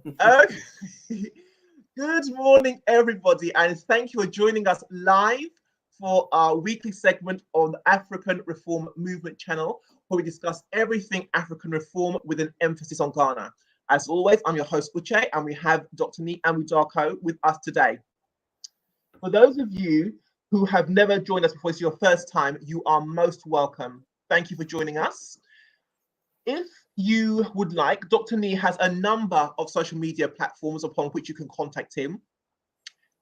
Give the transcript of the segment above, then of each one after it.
Okay. Good morning, everybody, and thank you for joining us live for our weekly segment on the African Reform Movement channel, where we discuss everything African reform with an emphasis on Ghana. As always, I'm your host, Uche, and we have Dr. Nii and Darko with us today. For those of you who have never joined us before, it's your first time, you are most welcome. Thank you for joining us. If you would like, Dr. Nii has a number of social media platforms upon which you can contact him.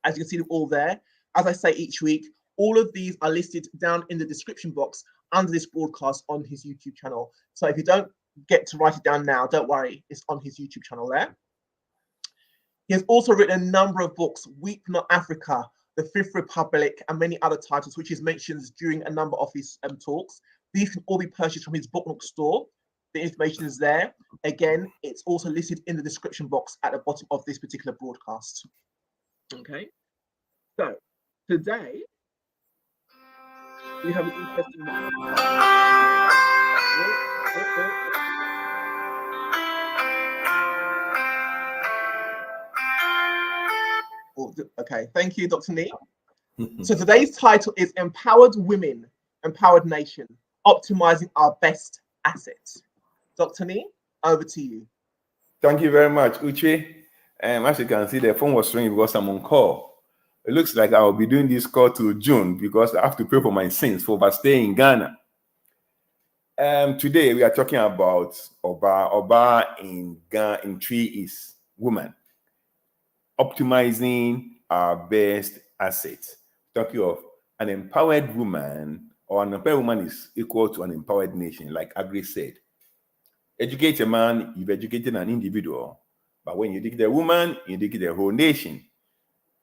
As you can see them all there. As I say each week, all of these are listed down in the description box under this broadcast on his YouTube channel. So if you don't get to write it down now, don't worry, it's on his YouTube channel there. He has also written a number of books, Weep Not Africa, The Fifth Republic, and many other titles, which he mentions during a number of his talks. These can all be purchased from his bookmark store. The information is there. Again, it's also listed in the description box at the bottom of this particular broadcast. Okay, so today we have an interesting Okay, thank you, Dr. Nii. So today's title is Empowered Women, Empowered Nation, Optimizing Our Best Assets. Dr. Nii, over to you. Thank you very much, Uche. As you can see, the phone was ringing because I'm on call. It looks like I'll be doing this call to June because I have to pay for my sins for overstaying in Ghana. Today we are talking about OBA in Ghana in 3 is woman, optimizing our best assets. Talking of an empowered woman, or an empowered woman is equal to an empowered nation, like Agri said. Educate a man, you've educated an individual. But when you educate a woman, you educate a whole nation.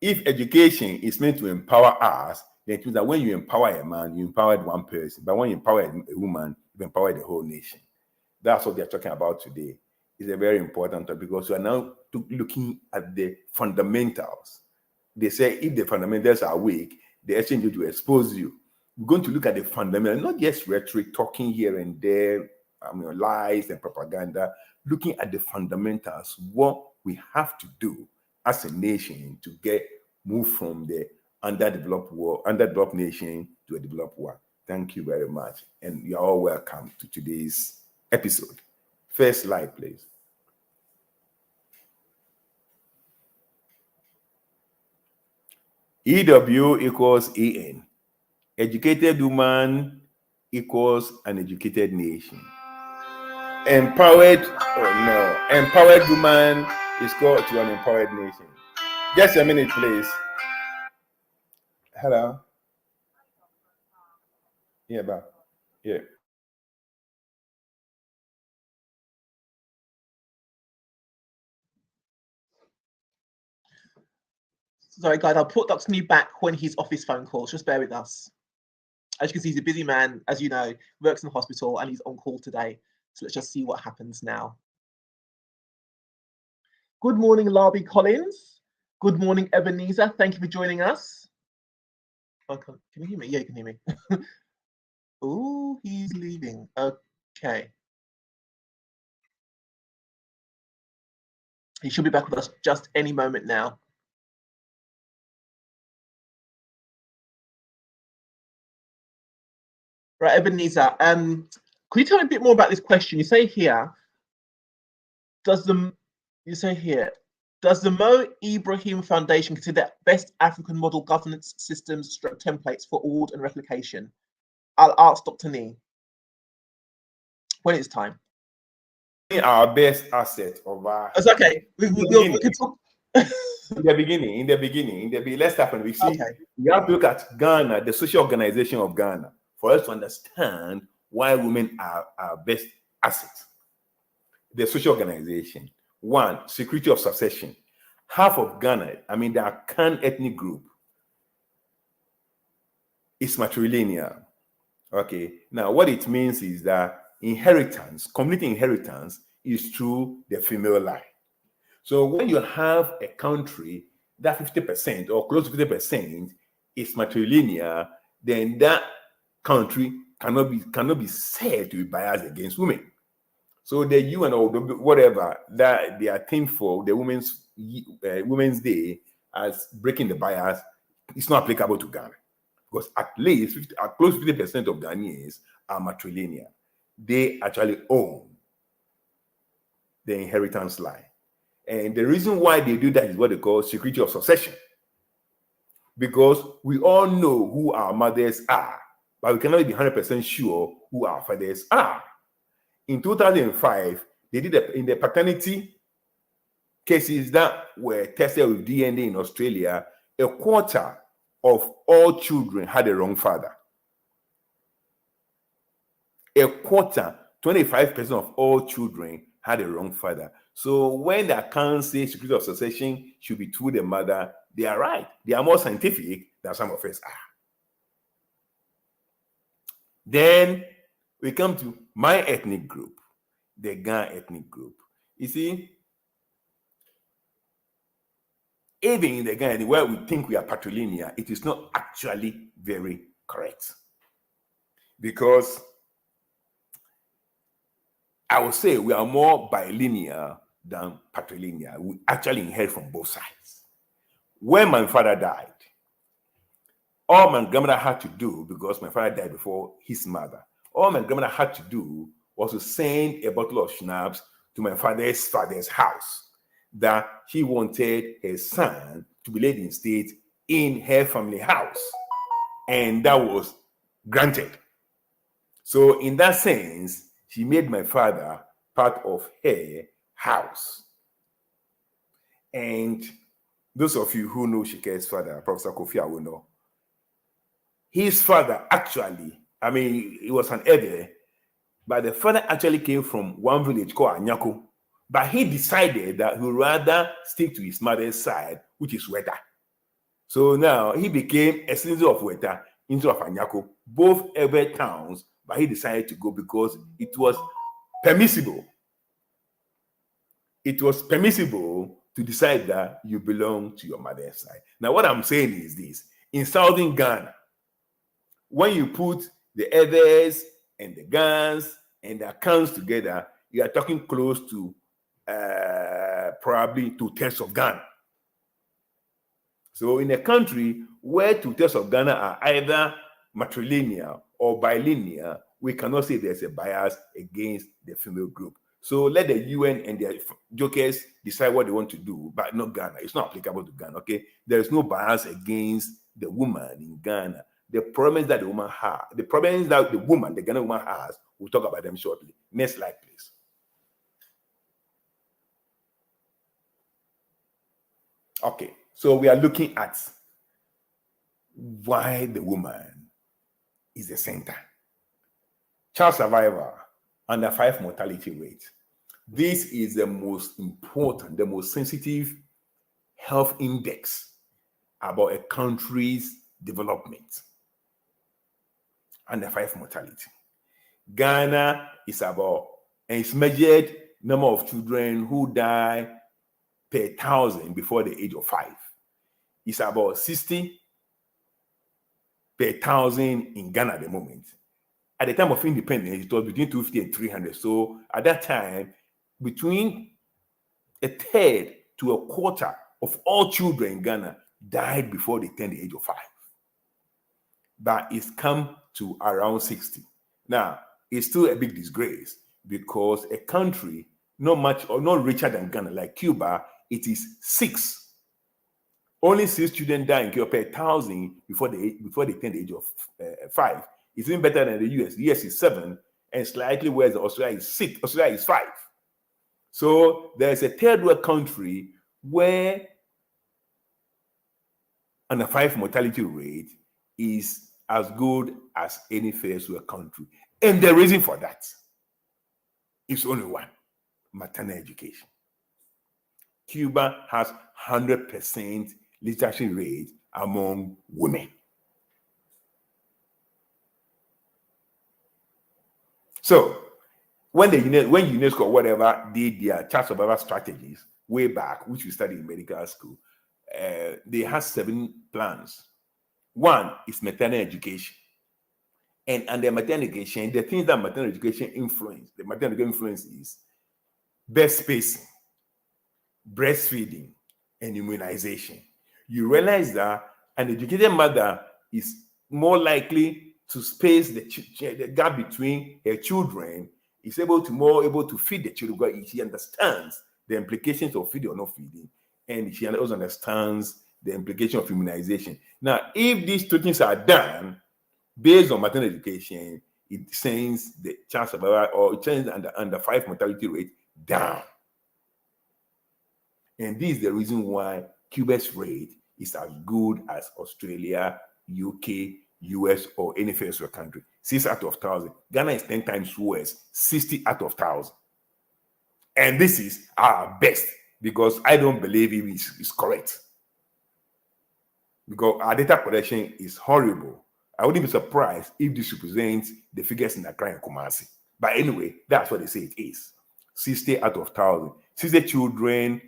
If education is meant to empower us, then it means that when you empower a man, you empowered one person. But when you empower a woman, you empower the whole nation. That's what they're talking about today. It's a very important topic because we are now looking at the fundamentals. They say if the fundamentals are weak, they exchange you to expose you. We're going to look at the fundamentals, not just rhetoric, talking here and there, lies and propaganda, looking at the fundamentals, what we have to do as a nation to move from the underdeveloped nation to a developed one. Thank you very much. And you're all welcome to today's episode. First slide, please. EW equals EN. Educated woman equals an educated nation. Empowered woman is equal to an empowered nation. Just a minute, please. Hello. Yeah, Bob. Yeah. Sorry, guys, I'll put Dr. Nii back when he's off his phone calls. Just bear with us. As you can see, he's a busy man, as you know, works in the hospital, and he's on call today. So let's just see what happens now. Good morning, Larby Collins. Good morning, Ebenezer. Thank you for joining us. Okay. Can you hear me? Yeah, you can hear me. Oh, he's leaving. Okay. He should be back with us just any moment now. Right, Ebenezer, could you tell me a bit more about this question? You say here, does the Mo Ibrahim Foundation consider best African model governance systems templates for award and replication? I'll ask Dr. Nii when it's time. Our best asset of our. It's okay. We can talk. In the beginning, let's start from we see. Okay. We have to look at Ghana, the social organization of Ghana, for us to understand why women are our best assets. The social organization. 1, security of succession. Half of Ghana, the Akan ethnic group, is matrilineal. Okay. Now, what it means is that community inheritance is through the female line. So when you have a country that 50% or close to 50% is matrilineal, then that country cannot be said to be biased against women. So the UN or the, whatever that they are themed for the Women's Day as breaking the bias, it's not applicable to Ghana because at least close to 50% of Ghanaians are matrilineal. They actually own the inheritance line. And the reason why they do that is what they call security of succession. Because we all know who our mothers are, but we cannot be 100% sure who our fathers are. In 2005, they did in the paternity cases that were tested with DNA in Australia, a quarter of all children had a wrong father. A quarter, 25% of all children had a wrong father. So when the accounts say security of succession should be through the mother, they are right. They are more scientific than some of us are. Then we come to my ethnic group, the Ghana ethnic group. You see, even in the Ghana, where we think we are patrilineal, it is not actually very correct. Because I would say we are more bilineal than patrilineal. We actually inherit from both sides. When my father died, all my grandmother had to do, because my father died before his mother, all my grandmother had to do was to send a bottle of schnapps to my father's house that he wanted his son to be laid in state in her family house. And that was granted. So in that sense, she made my father part of her house. And those of you who know Shike's father, Professor Kofi will know. His father actually, I mean, he was an Ede, but the father actually came from one village called Anyako. But he decided that he would rather stick to his mother's side, which is Weta. So now he became a citizen of Weta instead of Anyako, both Ede towns, but he decided to go because it was permissible. It was permissible to decide that you belong to your mother's side. Now, what I'm saying is this. In southern Ghana, when you put the Edes and the Gans and the accounts together, you are talking close to probably 2/3 of Ghana. So in a country where 2/3 of Ghana are either matrilineal or bilineal, we cannot say there's a bias against the female group. So let the UN and their jokers decide what they want to do, but not Ghana. It's not applicable to Ghana, okay? There is no bias against the woman in Ghana. The problems that the woman has, the problems that the Ghana woman has, we'll talk about them shortly. Next slide, please. Okay, so we are looking at why the woman is the center. Child survival, under 5 mortality rate. This is the most important, the most sensitive health index about a country's development. Under 5 mortality. Ghana is about, and it's measured number of children who die per 1,000 before the age of 5. It's about 60 per 1,000 in Ghana at the moment. At the time of independence, it was between 250 and 300. So at that time, between 1/3 to 1/4 of all children in Ghana died before they turned the age of 5. But it's come to around 60. Now, it's still a big disgrace because a country not much or not richer than Ghana, like Cuba, it is 6. Only 6 children die in Cuba per 1,000 before they turn the age of 5. It's even better than the US. The US is 7, and slightly worse, Australia is 6. Australia is 5. So there's a third world country where under 5 mortality rate is as good as any first world country. And the reason for that is only one: maternal education. Cuba has 100% literacy rate among women. So when UNESCO or whatever did their child survival strategies way back, which we studied in medical school, they had 7 plans. One is maternal education. And the maternal education, the things that maternal education influence, the maternal education influence is bed spacing, breastfeeding, and immunization. You realize that an educated mother is more likely to space the gap between her children, is more able to feed the children because she understands the implications of feeding or not feeding, and she also understands the implication of immunization. Now, if these two things are done based on maternal education, it sends the child survival or it sends under 5 mortality rate down. And this is the reason why Quebec's rate is as good as Australia, UK, US, or any first world country. 6 out of 1,000. Ghana is 10 times worse, 60 out of 1,000. And this is our best because I don't believe it is correct. Because our data collection is horrible. I wouldn't be surprised if this represents the figures in Accra and Kumasi. But anyway, that's what they say it is. 60 out of 1,000. 60 children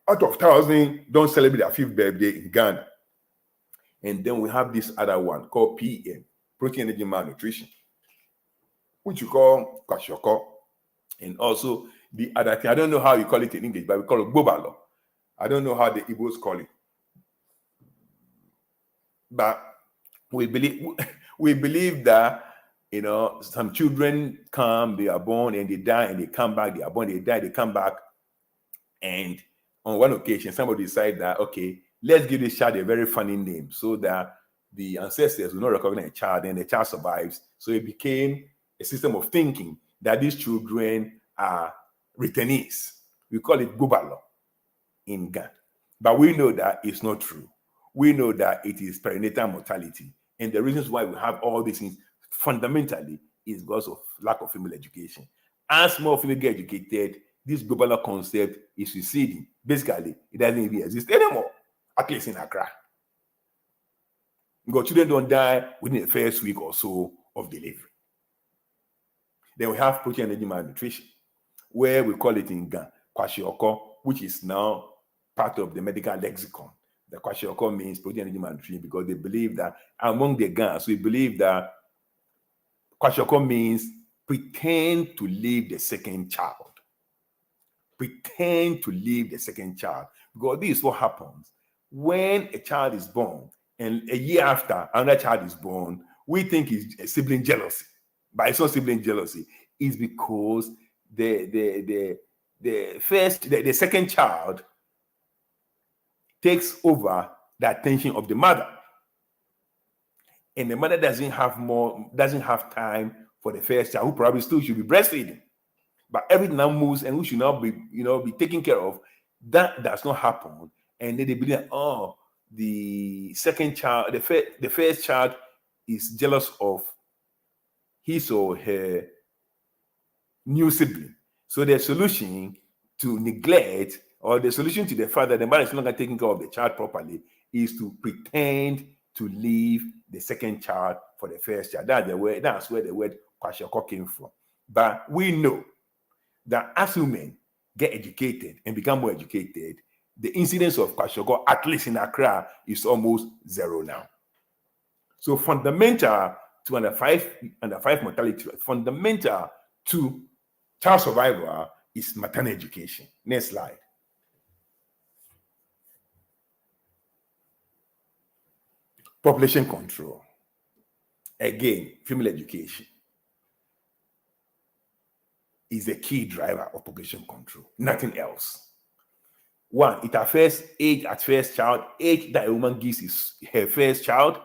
out of 1,000 don't celebrate their 5th birthday in Ghana. And then we have this other one called PM, protein energy malnutrition, which you call kwashiorkor. And also the other thing, I don't know how you call it in English, but we call it bobalo. I don't know how the Igbos call it. But we believe that, some children come, they are born and they die and they come back, they are born, they die, they come back. And on one occasion, somebody decided that, okay, let's give this child a very funny name so that the ancestors will not recognize a child and the child survives. So it became a system of thinking that these children are returnees. We call it bubalo in Ghana. But we know that it's not true. We know that it is perinatal mortality. And the reasons why we have all these things fundamentally is because of lack of female education. As more female get educated, this global concept is receding. Basically, it doesn't even exist anymore, at least in Accra. Because children don't die within the first week or so of delivery. Then we have protein energy malnutrition, where we call it in Ghana kwashiorkor, which is now part of the medical lexicon. The kwashiorkor means protein energy malnutrition because they believe that among the Ghanaians, we believe that kwashiorkor means pretend to leave the second child. Pretend to leave the second child. Because this is what happens when a child is born and a year after another child is born, we think it's a sibling jealousy. But it's not sibling jealousy. It's because the second child takes over the attention of the mother. And the mother doesn't have time for the first child, who probably still should be breastfeeding. But everything now moves and we should now be taken care of. That does not happen. And then they believe that, the second child, the first child is jealous of his or her new sibling. So the solution to neglect, or the solution to the fact that the mother is no longer taking care of the child properly, is to pretend to leave the second child for the first child. That's where the word kwashiorkor came from. But we know that as women get educated and become more educated, the incidence of kwashiorkor, at least in Accra, is almost zero now. So fundamental to under five mortality, fundamental to child survival is maternal education. Next slide. Population control. Again, female education is a key driver of population control, nothing else. One, it affects age at first child, age that a woman gives her first child,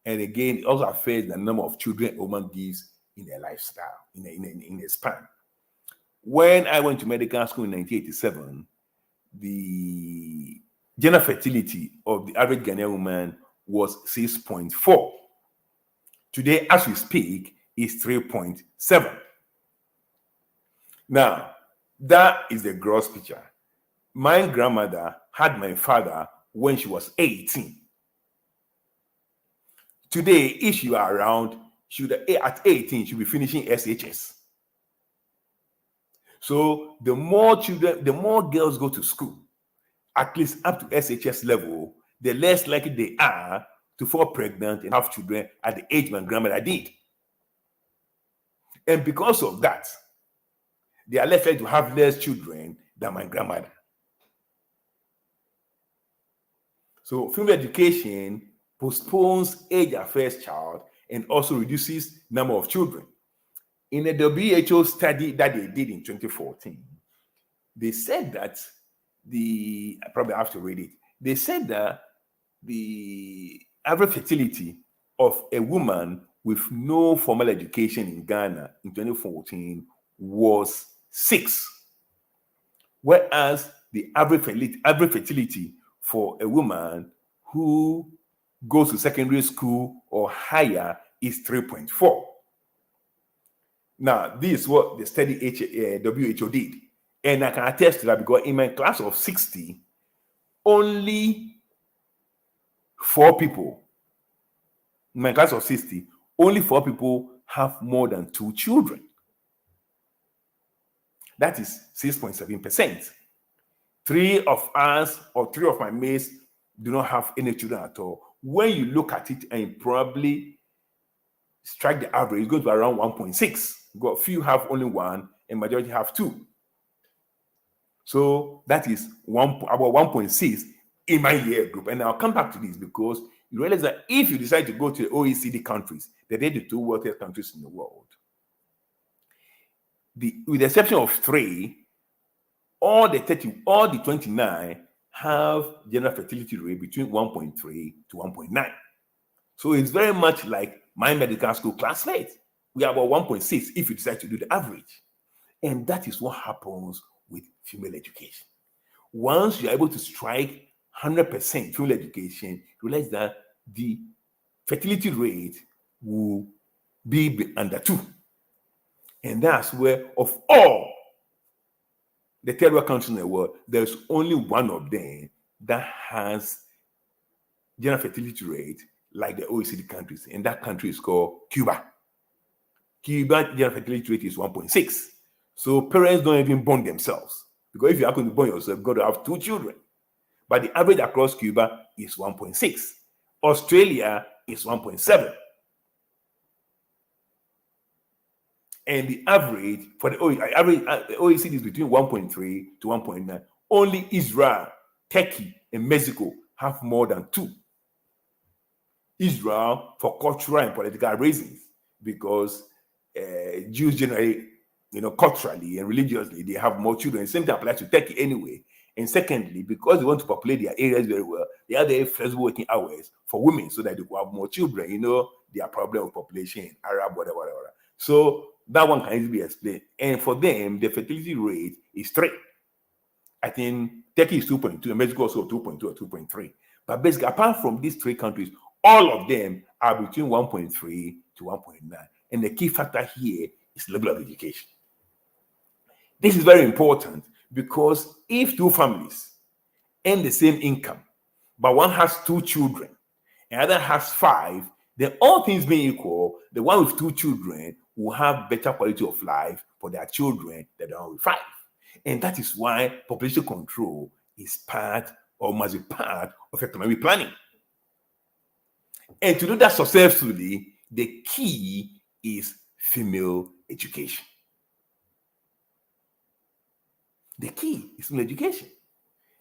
and again, it also affects the number of children a woman gives in their lifestyle, in a span. When I went to medical school in 1987, the gender fertility of the average Ghanaian woman was 6.4. Today, as we speak, is 3.7. Now, that is the gross picture. My grandmother had my father when she was 18. Today, if you are around, at 18, she'll be finishing SHS. So the more children, the more girls go to school, at least up to SHS level, the less likely they are to fall pregnant and have children at the age my grandmother did. And because of that, they are left to have less children than my grandmother. So female education postpones age of first child and also reduces number of children. In a WHO study that they did in 2014, they said that I probably have to read it. They said that the average fertility of a woman with no formal education in Ghana in 2014 was 6, whereas the average fertility for a woman who goes to secondary school or higher is 3.4. Now, this is what the study WHO did. And I can attest to that because in my class of 60, only 4 people, in my class of 60, only 4 people have more than 2 children. That is 6.7%. 3 of us or 3 of my mates do not have any children at all. When you look at it and probably strike the average, it's going to be around 1.6. But few have only 1 and majority have 2. So that is about 1.6 in my year group. And I'll come back to this because you realize that if you decide to go to the OECD countries, they're the 2 wealthiest countries in the world. With the exception of 3, all the 29 have general fertility rate between 1.3 to 1.9. So it's very much like my medical school classmates. We are about 1.6 if you decide to do the average. And that is what happens with female education. Once you're able to strike 100% female education, you realize that the fertility rate will be under 2. And that's where, of all the third world countries in the world, there's only one of them that has general fertility rate like the OECD countries, and that country is called Cuba. Cuba general fertility rate is 1.6. So parents don't even bond themselves, because if you happen to bond yourself, you've got to have 2 children. But the average across Cuba is 1.6. Australia is 1.7. And the average for the OECD is between 1.3 to 1.9. Only Israel, Turkey, and Mexico have more than 2. Israel for cultural and political reasons, because Jews generally, culturally and religiously, they have more children. Same thing applies to Turkey anyway. And secondly, because they want to populate their areas very well, they have their flexible working hours for women so that they could have more children. Their problem with population, Arab, whatever. So that one can easily be explained. And for them, the fertility rate is 3. I think Turkey is 2.2, and Mexico also 2.2 or 2.3. But basically, apart from these 3 countries, all of them are between 1.3 to 1.9. And the key factor here is level of education. This is very important because if 2 families earn the same income, but one has 2 children and the other has 5, then all things being equal, the one with 2 children will have better quality of life for their children than the one with 5. And that is why population control is part or must be part of economic planning. And to do that successfully, the key is female education. The key is female education.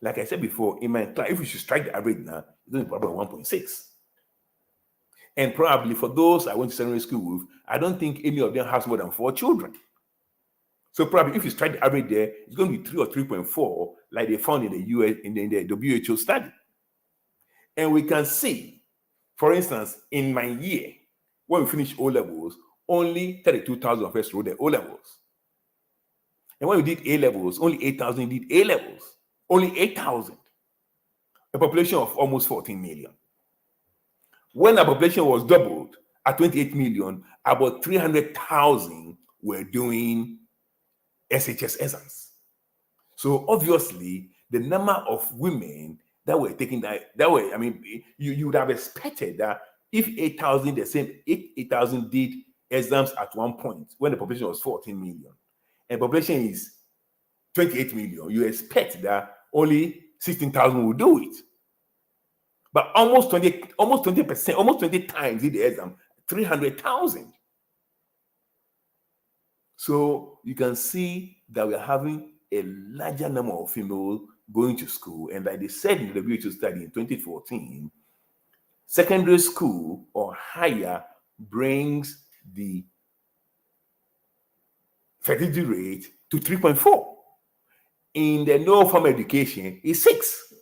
Like I said before, in my class, if we should strike the average now, it's going to be probably 1.6. And probably for those I went to secondary school with, I don't think any of them has more than 4 children. So probably if you strike the average there, it's going to be 3 or 3.4, like they found in the US in the WHO study. And we can see, for instance, in my year, when we finished O-levels, only 32,000 of us wrote the O-levels. And when we did A-levels, only 8,000 did A-levels. Only 8,000. A population of almost 14 million. When the population was doubled at 28 million, about 300,000 were doing SHS exams. So obviously, the number of women that were taking you would have expected that if 8,000, the same 8,000 did exams at one point when the population was 14 million, and the population is 28 million, you expect that only 16,000 will do it. But almost 20%, almost 20 times in the exam, 300,000. So you can see that we are having a larger number of females going to school. And like they said in the WHO study in 2014, secondary school or higher brings the fertility rate to 3.4. In the no formal education, is 6.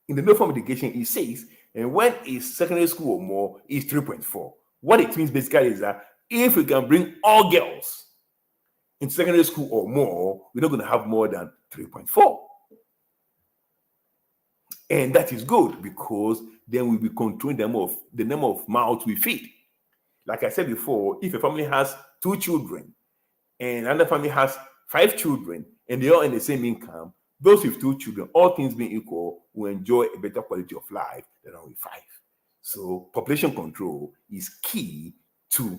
In the no formal education, is 6. And when it's secondary school or more, is 3.4. What it means basically is that if we can bring all girls in secondary school or more, we're not going to have more than 3.4. And that is good because then we'll be controlling the number of mouths we feed. Like I said before, if a family has 2 children and another family has 5 children and they all earn the same income, those with 2 children, all things being equal, will enjoy a better quality of life than one with 5. So population control is key to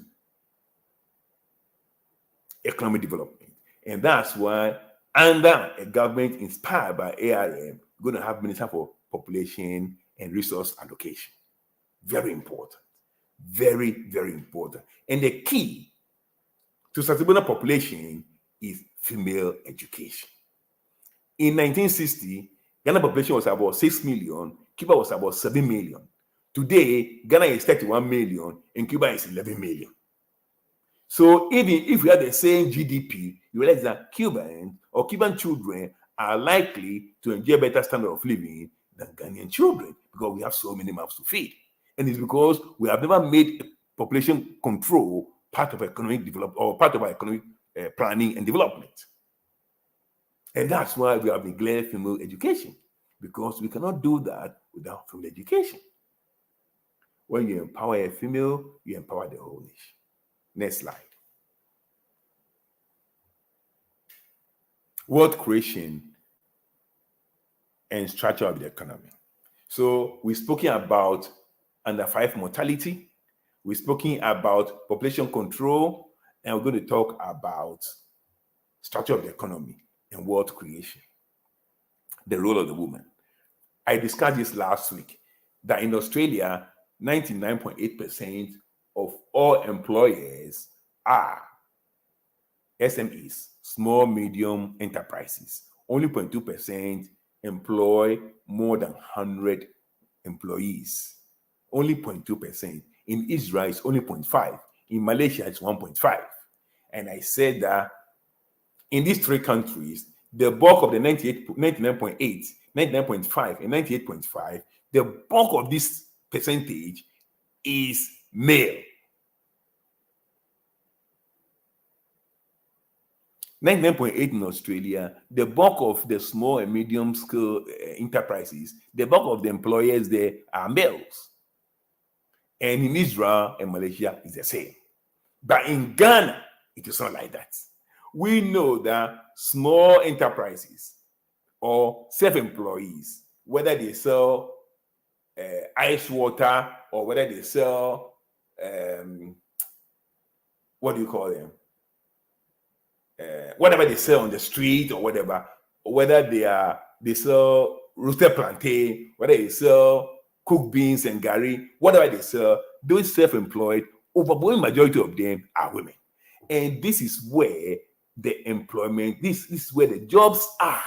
economic development. And that's why under a government inspired by ARM, we're going to have Minister for Population and Resource Allocation. Very important. Very, very important. And the key to sustainable population is female education. In 1960, Ghana population was about 6 million, Cuba was about 7 million. Today, Ghana is 31 million and Cuba is 11 million. So even if we have the same GDP, you realize that Cuban or Cuban children are likely to enjoy a better standard of living than Ghanaian children because we have so many mouths to feed. And it's because we have never made population control part of economic development or part of our economic planning and development. And that's why we have neglected female education, because we cannot do that without female education. When you empower a female, you empower the whole nation. Next slide. Wealth creation and structure of the economy. So we've spoken about under 5 mortality. We've spoken about population control, and we're going to talk about structure of the economy and wealth creation, the role of the woman. I discussed this last week, that in Australia, 99.8% of all employers are SMEs, small, medium enterprises. Only 0.2% employ more than 100 employees. Only 0.2%. In Israel, it's only 0.5%. In Malaysia, it's 1.5%. And I said that in these 3 countries, the bulk of the 99.8, 99.5, and 98.5, the bulk of this percentage is male. 99.8 in Australia, the bulk of the small and medium scale enterprises, the bulk of the employers there are males. And in Israel and Malaysia, it's the same. But in Ghana, it is not like that. We know that small enterprises or self-employees, whether they sell ice water or whether they sell, what do you call them? Whatever they sell on the street or whatever, or whether they sell roasted plantain, whether they sell cooked beans and gari, whatever they sell, those self-employed, overwhelming majority of them are women. And this is where the employment, this is where the jobs are.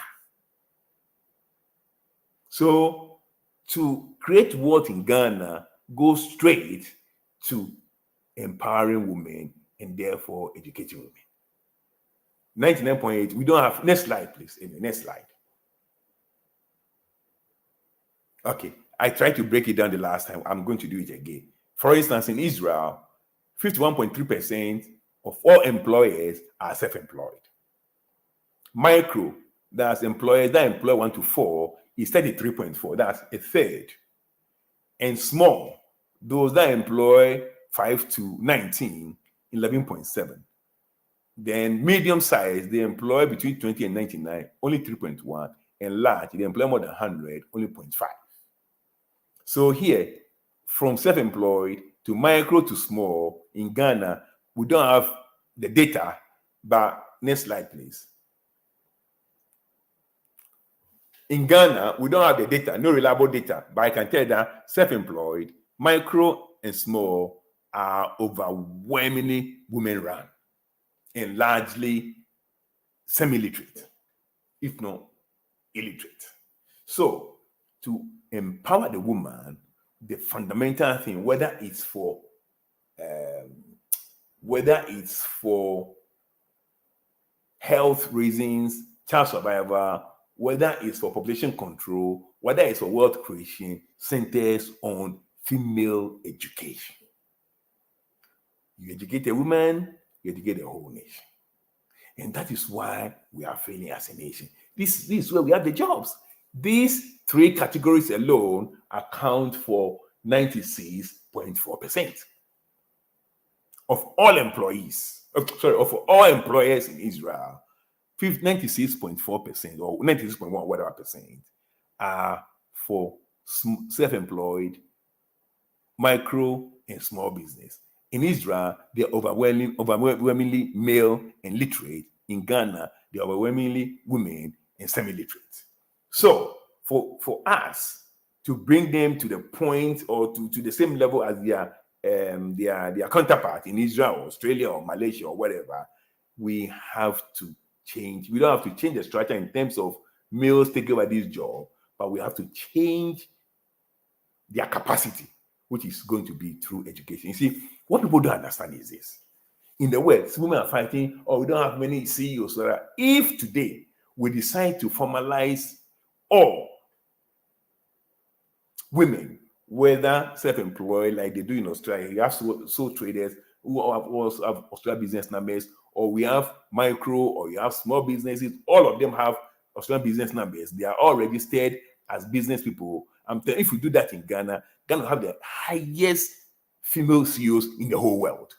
So to create wealth in Ghana, go straight to empowering women and therefore educating women. 99.8, we don't have, next slide, please. Next slide. Okay, I tried to break it down the last time. I'm going to do it again. For instance, in Israel, 51.3% of all employers are self-employed. Micro, that's employers that employ 1 to 4, is 33.4. That's a third. And small, those that employ 5 to 19, 11.7. Then medium size, they employ between 20 and 99, only 3.1. And large, they employ more than 100, only 0.5. So here, from self-employed to micro to small, in Ghana, we don't have the data, but next slide, please. In Ghana, we don't have the data, no reliable data, but I can tell you that self-employed, micro and small are overwhelmingly women-run and largely semi-literate, if not illiterate. So to empower the woman, the fundamental thing, whether it's for health reasons, child survival, whether it's for population control, whether it's for wealth creation, centers on female education. You educate a woman, you educate the whole nation. And that is why we are failing as a nation. This is where we have the jobs. These three categories alone account for 96.4% of all employees. Of all employers in Israel, 96.4% or 96.1 whatever percent are for self-employed, micro and small business. In Israel, they're overwhelmingly male and literate. In Ghana, they're overwhelmingly women and semi-literate. So for us to bring them to the point or to the same level as their counterpart in Israel or Australia or Malaysia or whatever, we have to change. We don't have to change the structure in terms of males taking over this job, but we have to change their capacity, which is going to be through education. You see, what people don't understand is this. In the West, women are fighting, we don't have many CEOs. If today we decide to formalize all women, whether self-employed like they do in Australia, you have sole traders who also have Australian business numbers, or we have micro, or you have small businesses, all of them have Australian business numbers. They are all registered as business people. If we do that in Ghana, Ghana will have the highest female CEOs in the whole world.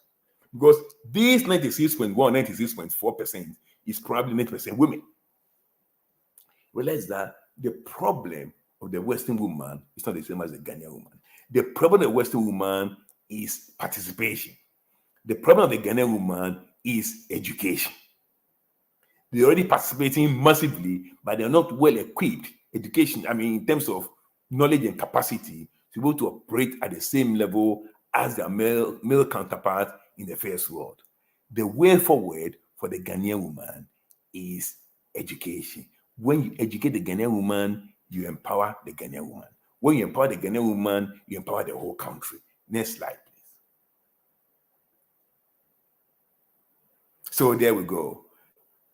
Because this 96.1, 96.4% is probably 90% women. Realize that the problem of the Western woman is not the same as the Ghanaian woman. The problem of the Western woman is participation. The problem of the Ghanaian woman is education. They're already participating massively, but they're not well equipped. Education, in terms of knowledge and capacity, to be able to operate at the same level as their male counterpart in the first world. The way forward for the Ghanaian woman is education. When you educate the Ghanaian woman, you empower the Ghanaian woman. When you empower the Ghanaian woman, you empower the whole country. Next slide, please. So there we go.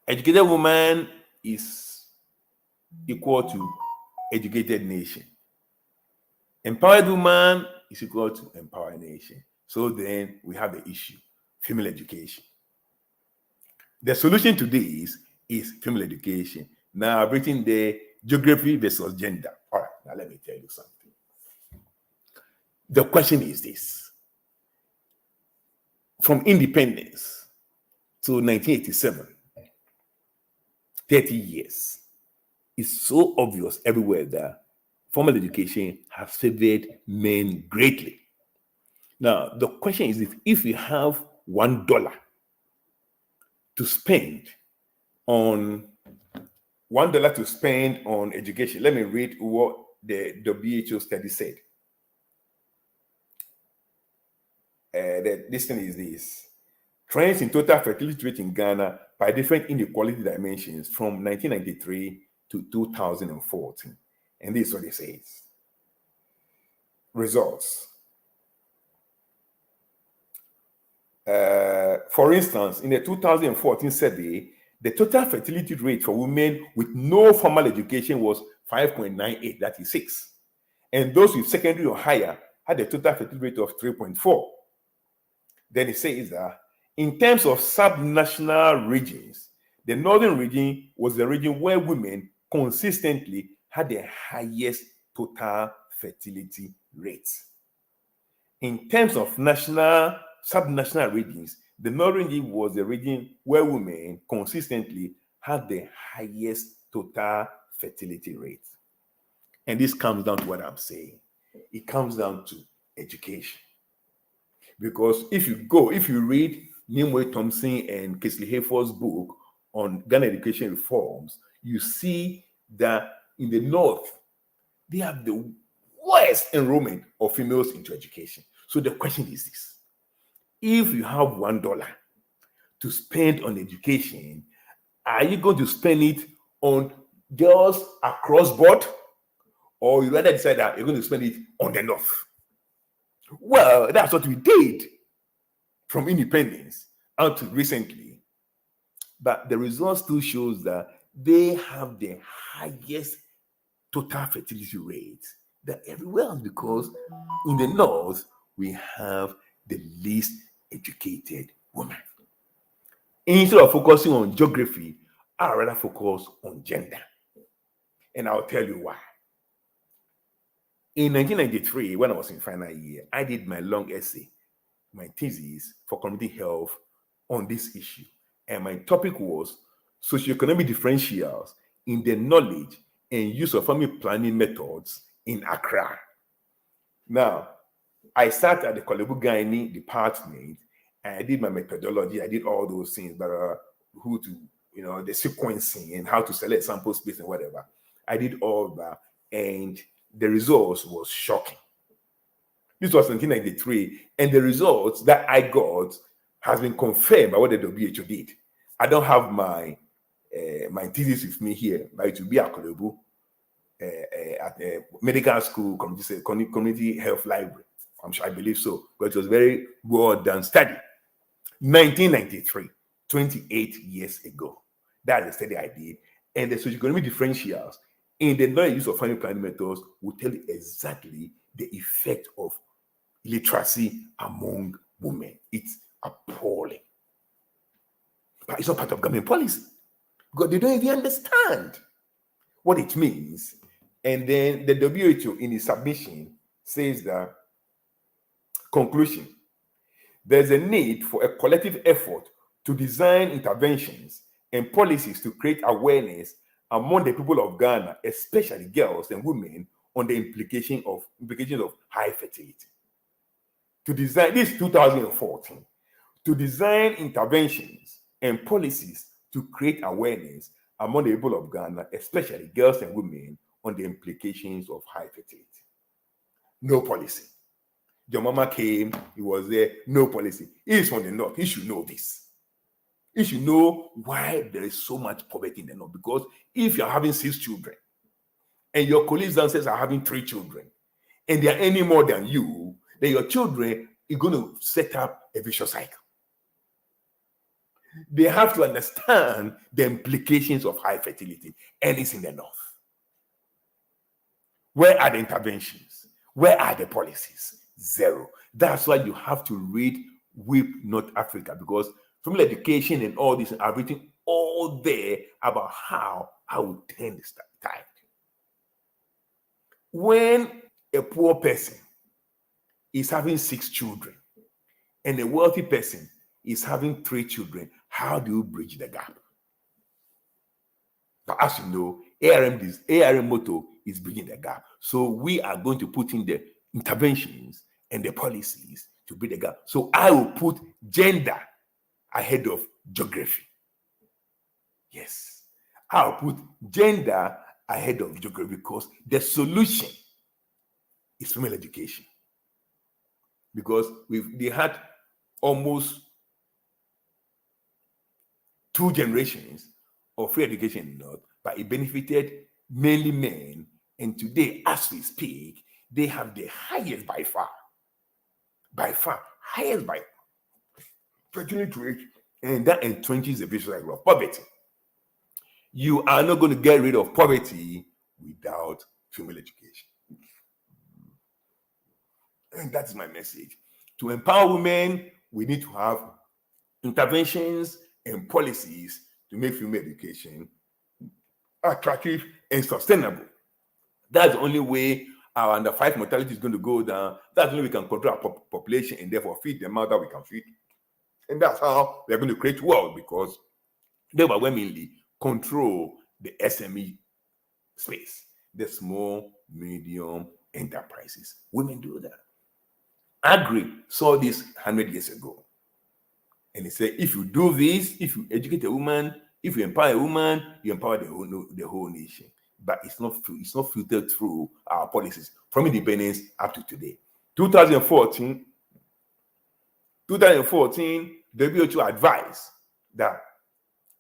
Educated woman is equal to educated nation. Empowered woman is equal to empowered nation. So then we have the issue, female education. The solution to this is female education. Now I've written the geography versus gender. All right, now let me tell you something. The question is this. From independence to 1987, 30 years, it's so obvious everywhere that formal education has favored men greatly. Now, the question is, if you have $1 to spend on education, let me read what the WHO study said. This thing is this. Trends in total fertility rate in Ghana by different inequality dimensions from 1993 to 2014. And this is what it says. Results. For instance, in the 2014 survey, the total fertility rate for women with no formal education was 5.98, that is 6. And those with secondary or higher had a total fertility rate of 3.4. Then it says that in terms of subnational regions, the northern region was the region where women consistently had the highest total fertility rate. In terms of subnational regions, the northern region was the region where women consistently had the highest total fertility rate. And this comes down to what I'm saying. It comes down to education. Because if you read Nimwe Thompson and Kesley Hayford's book on Ghana education reforms, you see that in the north, they have the worst enrollment of females into education. So the question is this: if you have $1 to spend on education, are you going to spend it on girls across board, or you rather decide that you're going to spend it on the north? Well, that's what we did from independence until recently. But the results still shows that they have the highest total fertility rate than everywhere else, because in the north we have the least educated women. Instead of focusing on geography, I rather focus on gender. And I'll tell you why. In 1993, when I was in final year, I did my long essay, my thesis for community health on this issue. And my topic was socioeconomic differentials in the knowledge and use of family planning methods in Accra. Now, I sat at the Kolebu Gynae department and I did my methodology. I did all those things, but who to, the sequencing and how to select sample space and whatever. I did all that, and the results was shocking. This was 1993, and the results that I got has been confirmed by what the WHO did. I don't have my thesis with me here, but it will be at Kolebu at the medical school community health library. I believe so, but it was very well done study. 1993, 28 years ago. That's the study I did. And the socioeconomic differentials in the knowledge use of family planning methods will tell you exactly the effect of illiteracy among women. It's appalling. But it's not part of government policy, because they don't even understand what it means. And then the WHO in its submission says that, conclusion, there's a need for a collective effort to design interventions and policies to create awareness among the people of Ghana, especially girls and women, on the implications of high fertility. To design, this 2014, to design interventions and policies to create awareness among the people of Ghana, especially girls and women, on the implications of high fertility. No policy. Your mama came, he was there, no policy. He's from the north, he should know this. He should know why there is so much poverty in the north. Because if you're having 6 children, and your colleagues downstairs are having 3 children, and they are any more than you, then your children are going to set up a vicious cycle. They have to understand the implications of high fertility, and it's in the north. Where are the interventions? Where are the policies? Zero. That's why you have to read Weep North Africa, because family education and all this are written all there about how I will turn this tide. When a poor person is having 6 children and a wealthy person is having 3 children, how do you bridge the gap? But as you know, ARM motto is bridging the gap. So we are going to put in the interventions and the policies to bridge the gap. So I will put gender ahead of geography. Yes, I'll put gender ahead of geography, because the solution is female education. Because they had almost 2 generations of free education in the North, but it benefited mainly men. And today, as we speak, they have the highest by far, highest by fertility rate, and that entrenches the vicious cycle of poverty. You are not going to get rid of poverty without female education. And that's my message. To empower women, we need to have interventions and policies to make female education attractive and sustainable. That's the only way our under 5 mortality is going to go down. That's the only way we can control our population and therefore feed them out that we can feed. And that's how we're going to create wealth, because they overwhelmingly control the SME space, the small, medium enterprises. Women do that. Agri saw this 100 years ago. And he said, if you do this, if you educate a woman, if you empower a woman, you empower the whole nation. but it's not filtered through our policies from independence up to today. 2014, WHO advised that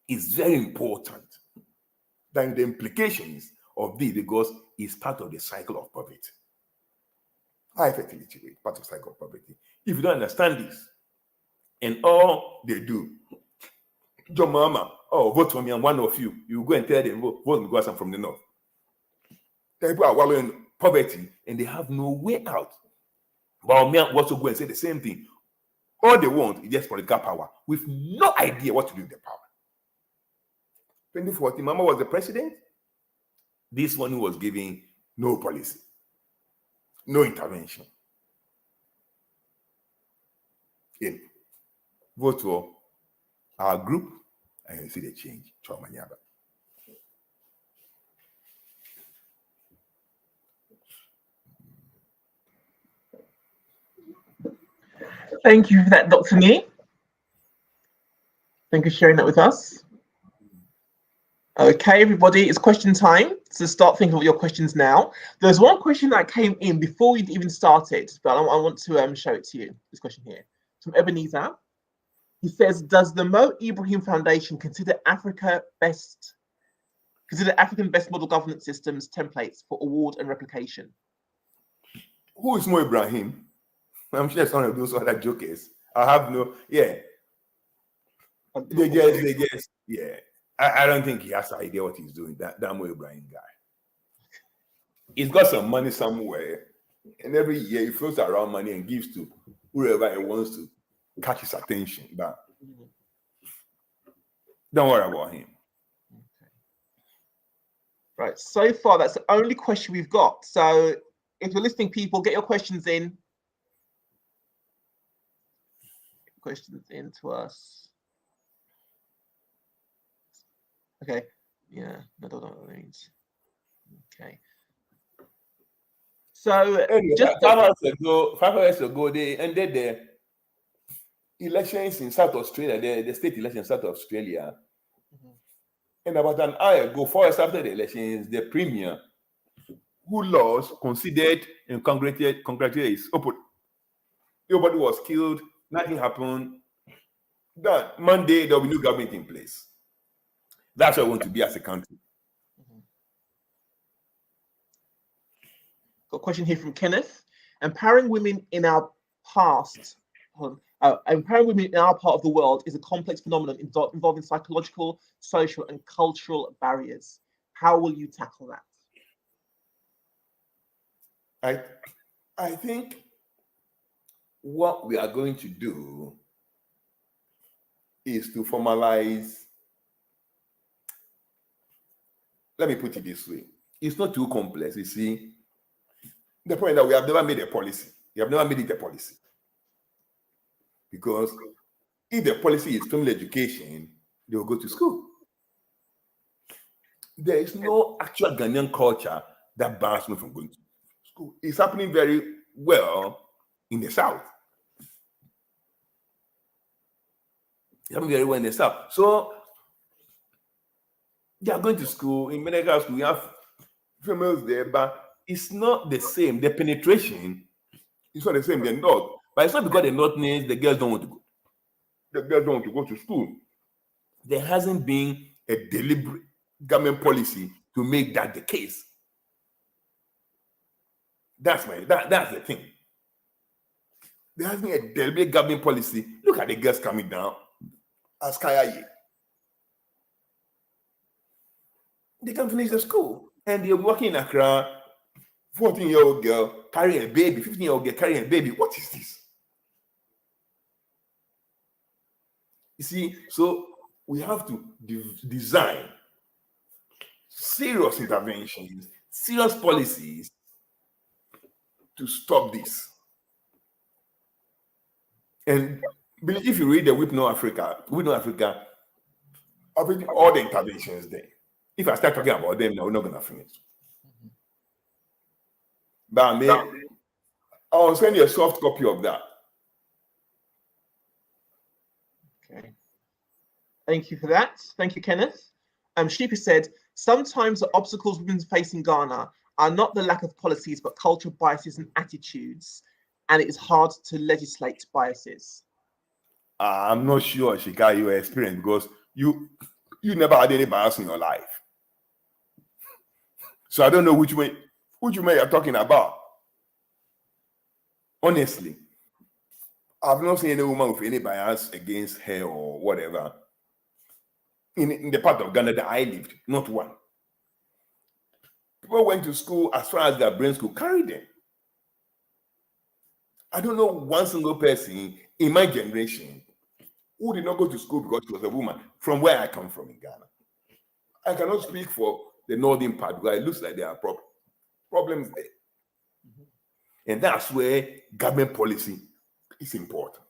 it's very important that the implications of this, because it's part of the cycle of poverty. High fertility rate, part of the cycle of poverty. If you don't understand this, and all they do, your mama, oh, vote for me, and one of you go and tell them, vote because I'm from the north. People are wallowing poverty and they have no way out. But me also go and say the same thing. All they want is just political power with no idea what to do with the power. 2014, Mama was the president. This one who was giving no policy, no intervention. In vote for our group and you see the change. Thank you for that, Dr. Nii. Thank you for sharing that with us. Okay, everybody, it's question time. So start thinking of your questions now. There's one question that came in before we even started, but I want to show it to you. This question here from Ebenezer. He says, does the Mo Ibrahim Foundation consider African best model governance systems templates for award and replication? Who is Mo Ibrahim? I'm sure some of those other jokers. I have no, yeah. They just, yeah. I don't think he has an idea what he's doing, that Mo Ibrahim guy. He's got some money somewhere, and every year he throws around money and gives to whoever he wants to catch his attention. But don't worry about him. Okay. Right, so far that's the only question we've got. So if you're listening, people, get your questions in. Questions in to us. Okay, yeah, I don't know what that means. Okay. So anyway, just 5 years ago, they ended the elections in South Australia, the state elections in South Australia. And about an hour ago, 4 years after the elections, the premier who lost considered and congratulated his opponent. Nobody was killed, nothing happened. That Monday, there will be new government in place. That's what I want to be as a country. Got a question here from Kenneth. Empowering women in our past, empowering women in our part of the world is a complex phenomenon involving psychological, social, and cultural barriers. How will you tackle that? I think what we are going to do is to formalize. Let me put it this way. It's not too complex, you see. The point that we have never made a policy. We have never made it a policy. Because if the policy is female education, they will go to school. There is no actual Ghanaian culture that bans me from going to school. It's happening very well in the South. It's happening very well in the South. So they are going to school. In medical school, we have females there, but it's not the same. The penetration is not the same. They're not. But it's not because they're not names, the girls don't want to go. The girls don't want to go to school. There hasn't been a deliberate government policy to make that the case. That's the thing. There hasn't been a deliberate government policy. Look at the girls coming down as Kaya. They can finish the school and they're working in Accra. 14-year-old girl carrying a baby, 15-year-old girl carrying a baby. What is this? You see, so we have to design serious interventions, serious policies to stop this. And if you read the We Know Africa, all the interventions there. If I start talking about them now, we're not going to finish. But I'll send you a soft copy of that. Okay. Thank you for that. Thank you, Kenneth. Sheepy said, Sometimes the obstacles women face in Ghana are not the lack of policies, but cultural biases and attitudes, and it is hard to legislate biases. I'm not sure, Shika, your experience, because you never had any bias in your life. So I don't know which way you're talking about. Honestly, I've not seen any woman with any bias against her or whatever in the part of Ghana that I lived. Not one. People went to school as far as their brains could carry them. I don't know one single person in my generation who did not go to school because she was a woman from where I come from in Ghana. I cannot speak for the northern part because it looks like there are problems there. And that's where government policy is important.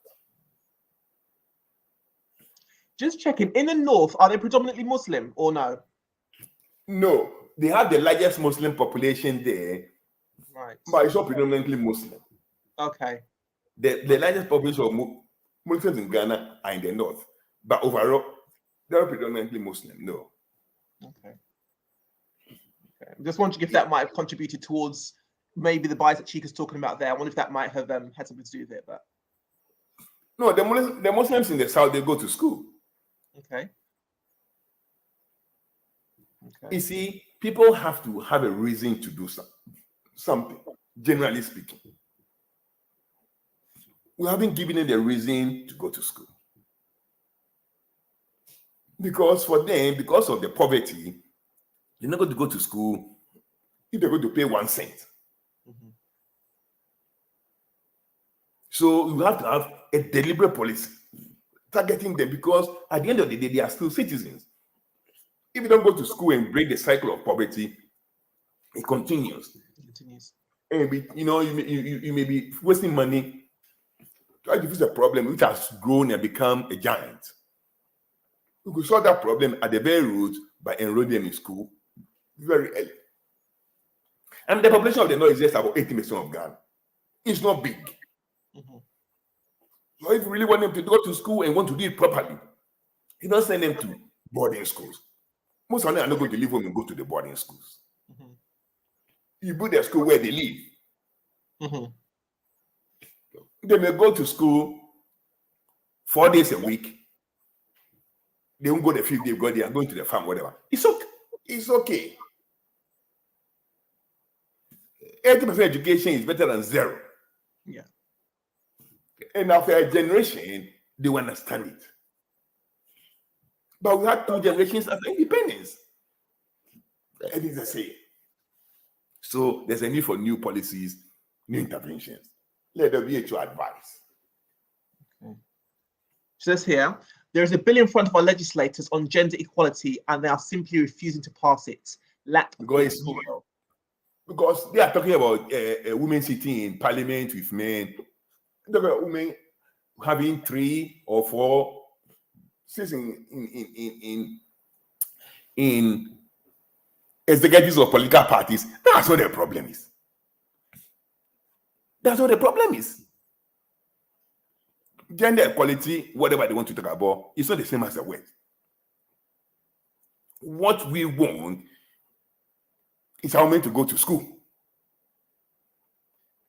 Just checking, in the north, are they predominantly Muslim or no? No, they have the largest Muslim population there, Right. but it's not predominantly Muslim. Okay. The largest population of Muslims in Ghana are in the north, but overall, they're predominantly Muslim. No. Okay. I'm just wondering if that might have contributed towards maybe the bias that Chika's talking about there. I wonder if that might have had something to do with it. But no, the Muslims in the south, they go to school. Okay. You see, people have to have a reason to do something, generally speaking. We haven't given them the reason to go to school. Because for them, because of the poverty, they're not going to go to school if they're going to pay 1 cent. Mm-hmm. So you have to have a deliberate policy targeting them, because at the end of the day, they are still citizens. If you don't go to school and break the cycle of poverty, it continues. And you may be wasting money trying to fix a problem which has grown and become a giant. You could solve that problem at the very root by enrolling them in school very early. And the population of the north is just about 80% of Ghana. It's not big. Mm-hmm. So if you really want them to go to school and want to do it properly, you don't send them to boarding schools. Most of them are not going to leave home and go to the boarding schools. Mm-hmm. You put their school where they live. Mm-hmm. They may go to school 4 days a week. They won't go the 5th day because they are going to the farm, whatever. It's okay. It's okay. 80% education is better than 0. Yeah. And after a generation, they will understand it. But we had 2 generations of independence. And it's the same. So there's a need for new policies, new interventions. Let the WHO advise. Okay. It says here, there is a bill in front of our legislators on gender equality, and they are simply refusing to pass it. Because they are talking about women sitting in parliament with men. They're talking about women having 3 or 4 seats in executives of political parties. That's what the problem is. That's what the problem is. Gender equality, whatever they want to talk about, it's not the same as the word. What we want is our men to go to school.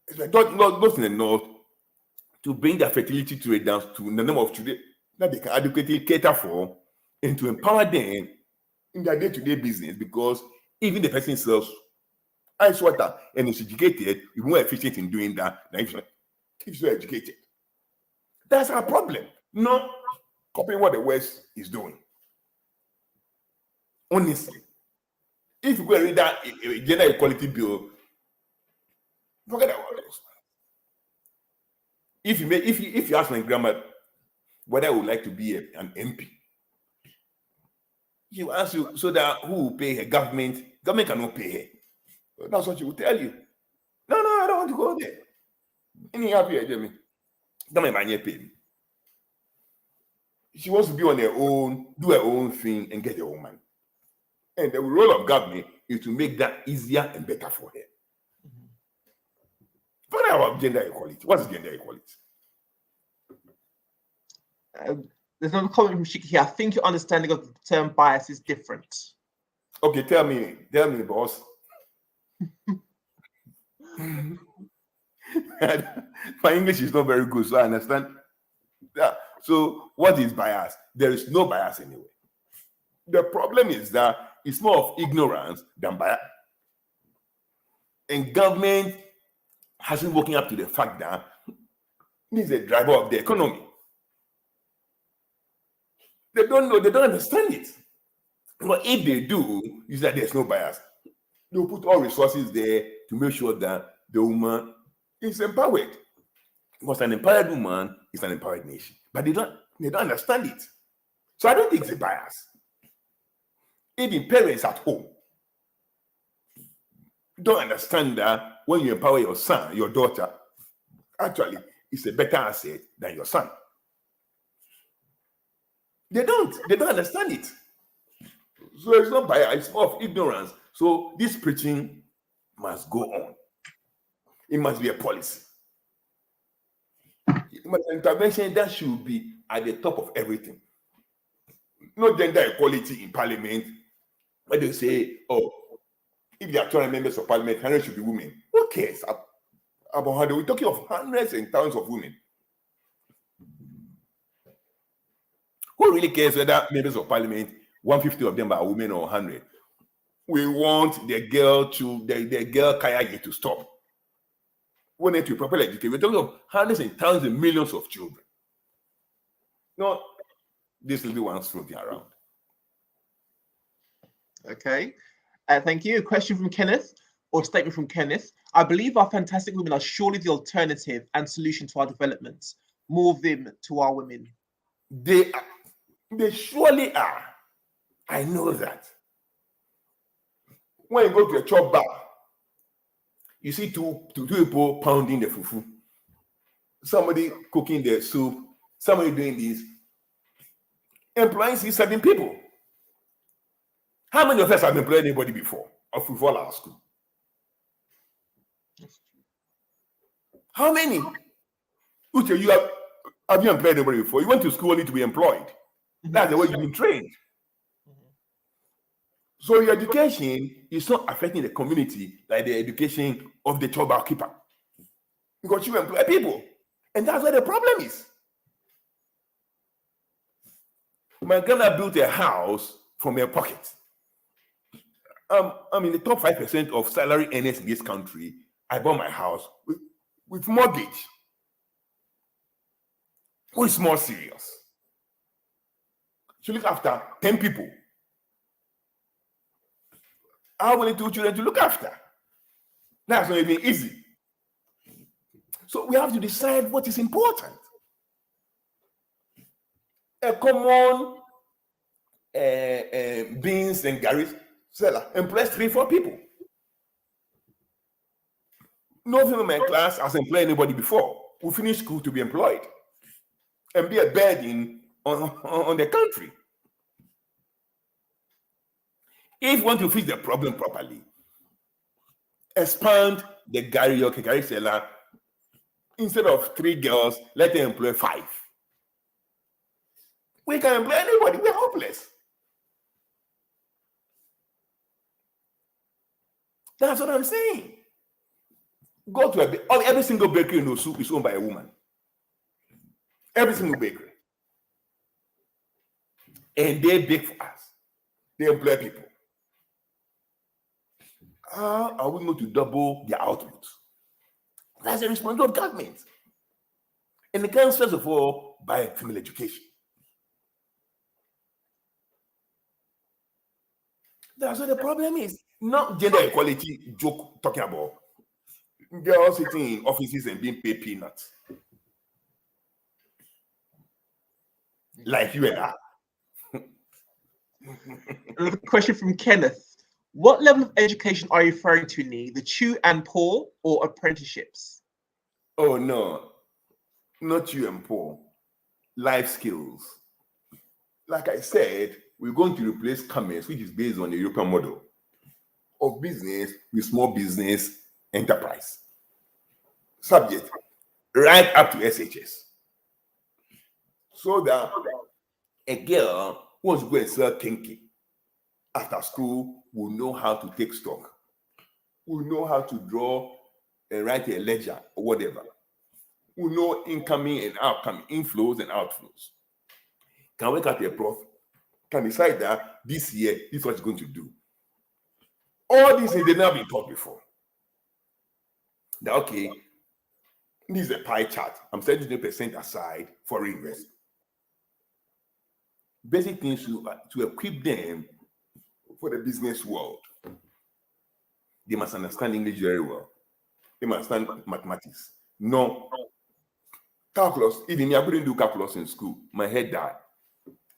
It's like those in the north to bring their fertility rate down to the number of children that they can adequately cater for, and to empower them in their day-to-day business, because even the person sells ice water and is educated, is more efficient in doing that than if you're not educated. That's our problem. Not copying what the West is doing. Honestly, if you go and read that gender equality bill, forget about those. If you ask my grandma whether I would like to be an MP, she will ask you, so that who will pay her? Government cannot pay her. That's what she will tell you. No, I don't want to go there. Any happy, Jamie? Government pay me. She wants to be on her own, do her own thing, and get her own money. And the role of government is to make that easier and better for her. Forget about gender equality. What is gender equality? There's another comment from Shiki here. I think your understanding of the term bias is different. Okay, tell me, boss. My English is not very good, so I understand. Yeah. So what is bias? There is no bias anyway. The problem is that it's more of ignorance than bias. And government hasn't woken up to the fact that this is a driver of the economy. They don't know, they don't understand it. But if they do, is that there's no bias. They'll put all resources there to make sure that the woman is empowered. Because an empowered woman is an empowered nation. But they don't understand it. So I don't think it's a bias. Even parents at home don't understand that when you empower your son, your daughter, actually, it's a better asset than your son. They don't understand it. So it's not bias, it's more of ignorance. So this preaching must go on. It must be a policy. It must be intervention that should be at the top of everything. No gender equality in parliament, where they say, oh, if there are 200 members of parliament, 100 should be women. Who cares about how we're talking of hundreds and thousands of women? Who really cares whether members of parliament, 150 of them are women or 100? We want the girl Kaya to stop. We need to properly educate. We're talking of hundreds and thousands and millions of children. Not this little ones floating around. Okay. Thank you. A question from Kenneth, or a statement from Kenneth. I believe our fantastic women are surely the alternative and solution to our developments. More of them to our women. They surely are. I know that. When you go to a chop bar, you see two people pounding the fufu, somebody cooking the soup, somebody doing this, employing 6-7 people. How many of us have employed anybody before of fufu our school? How many? Uche, have you employed anybody before? You went to school only to be employed. That's the way you've been trained. So your education is not affecting the community like the education of the chop keeper, because you employ people, and that's where the problem is. My grandma built a house from her pocket. I'm in the top 5% of salary earners in this country. I bought my house with mortgage. Who is more serious? She look after 10 people. How many 2 children to look after? That's not even easy. So we have to decide what is important. A common beans and garri seller employs 3-4 people. No female in my class has employed anybody before who finished school to be employed and be a burden on the country. If you want to fix the problem properly, expand the garri seller. Instead of 3 girls, let them employ 5. We can employ anybody. We're hopeless. That's what I'm saying. Go to every single bakery in Osu is owned by a woman. Every single bakery. And they bake for us. They employ people. How are we going to double their output? That's the responsibility of government. And it comes first of all by female education. That's what the problem is. Not gender equality joke talking about girls sitting in offices and being paid peanuts. Like you and I. Another question from Kenneth. What level of education are you referring to, Nii? The Chew and Poor or apprenticeships? Oh, no. Not Chew and Poor. Life skills. Like I said, we're going to replace commerce, which is based on the European model of business with small business enterprise. Subject, right up to SHS. So that a girl who wants to go and sell kinky after school will know how to take stock, will know how to draw and write a ledger or whatever, will know incoming and outcoming, inflows and outflows, can work out a profit, can decide that this year, this is what it's going to do. All these things, they've never been taught before. That, okay, this is a pie chart. I'm setting 20% aside for reinvestment. Basic things to equip them for the business world. They must understand English very well. They must understand mathematics. No calculus. Even I couldn't do calculus in school. My head died.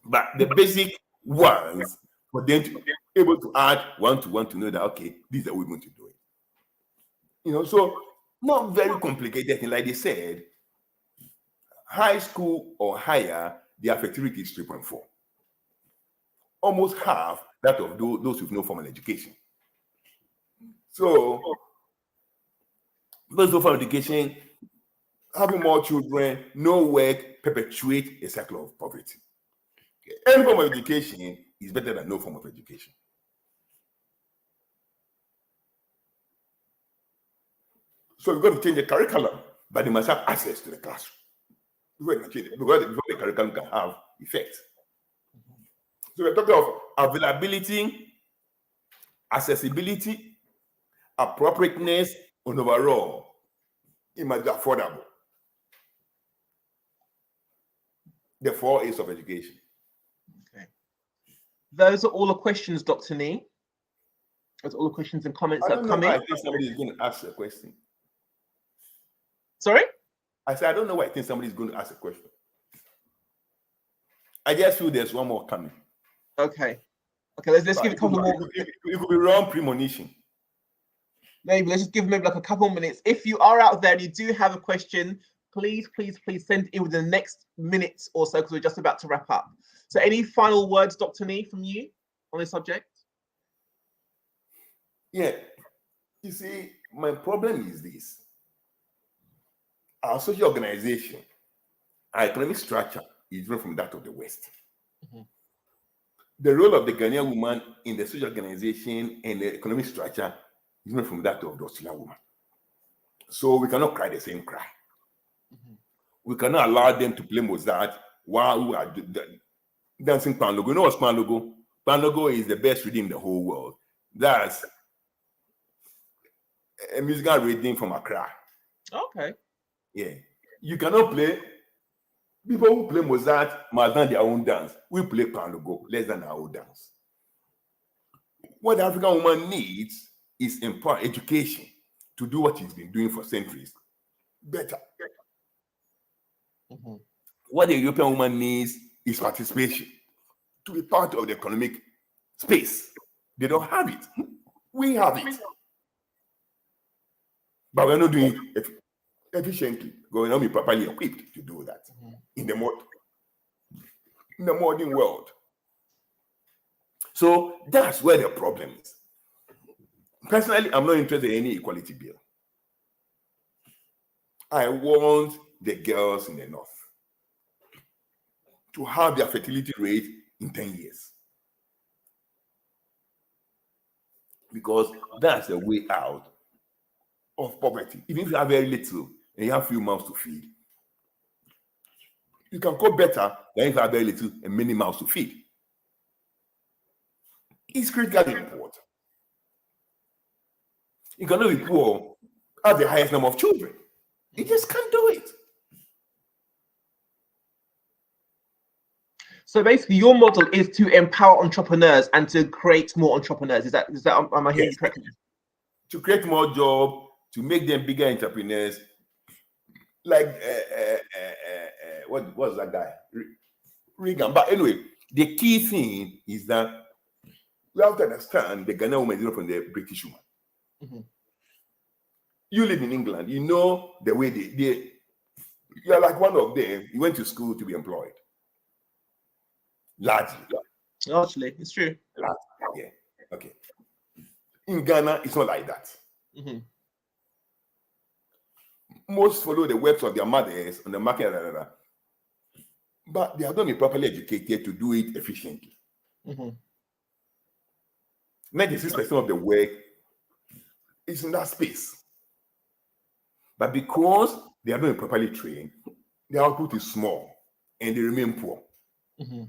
But the basic ones, for them to be able to add 1 to 1 to know that, okay, this is the way we're going to do it. So not very complicated thing. Like they said, high school or higher, the effectivity is 3.4. Almost half that of those with no formal education. So those with formal education, having more children, no work, perpetuate a cycle of poverty. Any form of education is better than no form of education. So we've got to change the curriculum, but they must have access to the classroom. Before the curriculum can have effect. So we're talking of availability, accessibility, appropriateness, and overall, it must be affordable. The 4 A's of education. Okay. Those are all the questions, Dr. Nii. Those are all the questions and comments that have come in. I think somebody is going to ask a question. Sorry? I said, I don't know why I think somebody is going to ask a question. I just feel there's one more coming. Okay. Let's give a couple more. It could be wrong premonition. Maybe let's just give maybe like a couple minutes. If you are out there and you do have a question, please send it in within the next minute or so, because we're just about to wrap up. So any final words, Dr. Nii, from you on this subject? Yeah. You see, my problem is this. Our social organization, our economic structure is different from that of the West. Mm-hmm. The role of the Ghanaian woman in the social organization and the economic structure is different from that of the Australian woman. So we cannot cry the same cry. Mm-hmm. We cannot allow them to play Mozart while we are dancing Pan Logo. You know what's Pan Logo? Pan Logo is the best reading in the whole world. That's a musical reading from Accra. Okay. Yeah. You cannot play. People who play Mozart must learn their own dance. We play Pan Logo, less than our own dance. What the African woman needs is empowered education to do what she's been doing for centuries better. Mm-hmm. What the European woman needs is participation to be part of the economic space. They don't have it. We have it. But we're not doing it efficiently. We're not be properly equipped to do that in the modern world. So that's where the problem is. Personally, I'm not interested in any equality bill. I want the girls in the North to have their fertility rate in 10 years. Because that's the way out of poverty. Even if you have very little and you have few mouths to feed, you can cope better than if you have very little and many mouths to feed. It's critically important. You cannot be poor, have the highest number of children. You just can't do it. So basically, your model is to empower entrepreneurs and to create more entrepreneurs. Is that am I hearing you correctly? To create more jobs, to make them bigger entrepreneurs. Like what was that guy? Reagan. But anyway, the key thing is that we have to understand the Ghanaian woman is different from the British woman. Mm-hmm. You live in England, you know the way you're like one of them. You went to school to be employed. Largely, it's true. Yeah. Okay. In Ghana, it's not like that. Mm-hmm. Most follow the webs of their mothers on the market, but they have not been properly educated to do it efficiently. Mm-hmm. 96% of the work is in that space. But because they are not properly trained, their output is small and they remain poor. Mm-hmm.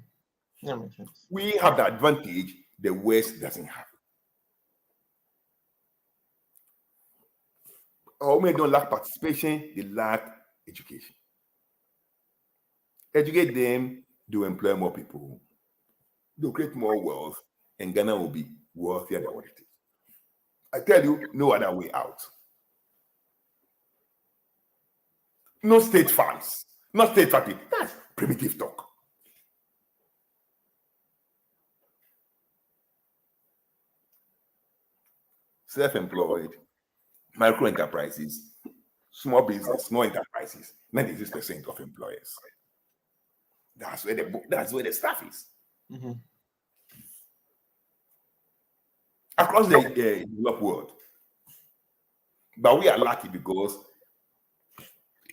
That makes sense. We have the advantage the West doesn't have. Our women don't lack participation, they lack education. Educate them, they'll employ more people, they'll create more wealth, and Ghana will be wealthier than what it is. I tell you, no other way out. No state funds, not state funding. That's primitive talk. Self-employed, micro enterprises, small business, small enterprises, 96% of employers. That's where the stuff is. Mm-hmm. Across the developed world. But we are lucky because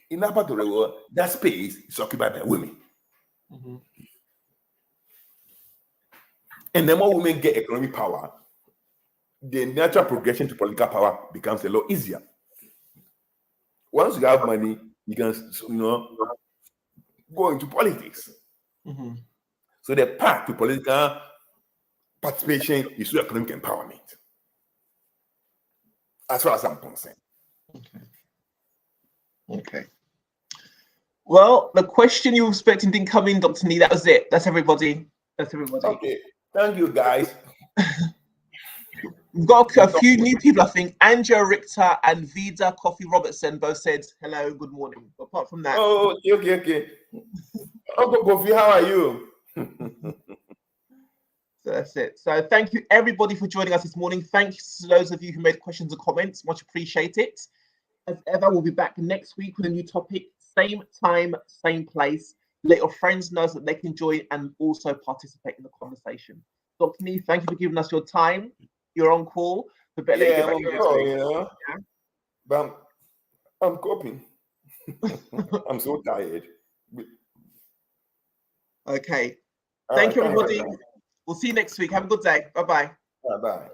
in that part of the world, that space is occupied by women. Mm-hmm. And the more women get economic power, the natural progression to political power becomes a lot easier. Once you have money, you can, go into politics. Mm-hmm. So the path to political participation is through economic empowerment. As far as I'm concerned. Okay. Well, the question you were expecting didn't come in, Dr. Nii. That was it. That's everybody. Okay. Thank you, guys. We've got a few new people, I think. Angela Richter and Vida Coffee Robertson both said hello, good morning. Apart from that. Oh, okay. Uncle Kofi, how are you? So that's it. So thank you, everybody, for joining us this morning. Thanks to those of you who made questions and comments. Much appreciate it. As ever, we'll be back next week with a new topic. Same time, same place. Let your friends know so that they can join and also participate in the conversation. Dr. Nii, thank you for giving us your time. You're on call. So better Yeah, get back to yeah. But I'm coping. I'm so tired. Okay. Thank you, everybody. We'll see you next week. Have a good day. Bye-bye. Bye-bye.